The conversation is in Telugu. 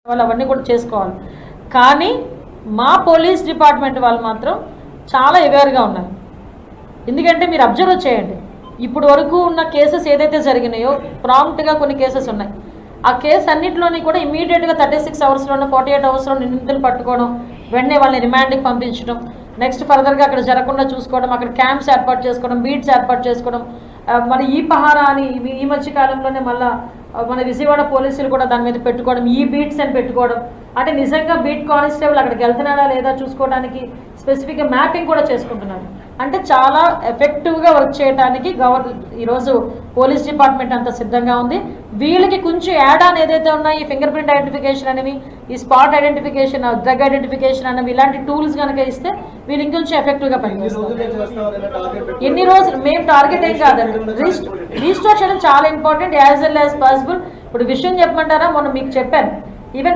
వాళ్ళు అవన్నీ కూడా చేసుకోవాలి. కానీ మా పోలీస్ డిపార్ట్మెంట్ వాళ్ళు మాత్రం చాలా ఎవేర్గా ఉన్నారు. ఎందుకంటే మీరు అబ్జర్వ్ చేయండి, ఇప్పుడు వరకు ఉన్న కేసెస్ ఏదైతే జరిగినాయో ప్రాంప్ట్గా కొన్ని కేసెస్ ఉన్నాయి. ఆ కేసు అన్నింటిలోని కూడా ఇమీడియట్గా 36 అవర్స్లోనో 48 అవర్స్లో నిందితులు పట్టుకోవడం, వెంటనే వాళ్ళని రిమాండ్కి పంపించడం, నెక్స్ట్ ఫర్దర్గా అక్కడ జరగకుండా చూసుకోవడం, అక్కడ క్యాంప్స్ ఏర్పాటు చేసుకోవడం, బీట్స్ ఏర్పాటు చేసుకోవడం. మరి ఈ పహారా అని ఈ మధ్య కాలంలోనే మళ్ళీ మన విజయవాడ పోలీసులు కూడా దాని మీద పెట్టుకోవడం, ఈ బీట్స్ అని పెట్టుకోవడం. అంటే నిజంగా బీట్ కానిస్టేబుల్ అక్కడికి వెళ్తున్నాడా లేదా చూసుకోవడానికి స్పెసిఫిక్గా మ్యాపింగ్ కూడా చేసుకుంటున్నారు. అంటే చాలా ఎఫెక్టివ్గా వర్క్ చేయడానికి ఈరోజు పోలీస్ డిపార్ట్మెంట్ అంత సిద్ధంగా ఉంది. వీళ్ళకి కొంచెం యాడ్ ఆన్ ఏదైతే ఉన్నాయో, ఈ ఫింగర్ ప్రింట్ ఐడెంటిఫికేషన్ అనేవి, ఈ స్పాట్ ఐడెంటిఫికేషన్, డ్రగ్ ఐడెంటిఫికేషన్ అనేవి, ఇలాంటి టూల్స్ కనుక ఇస్తే వీళ్ళు ఇంకొంచెం ఎఫెక్టివ్గా పనిచేస్తారు. ఎన్ని రోజులు మేము టార్గెట్ ఏం కాదండి, రీస్టోర్ చేయడం చాలా important, as well as possible. ఇప్పుడు విషయం చెప్పమంటారా, మొన్న మీకు చెప్పాను,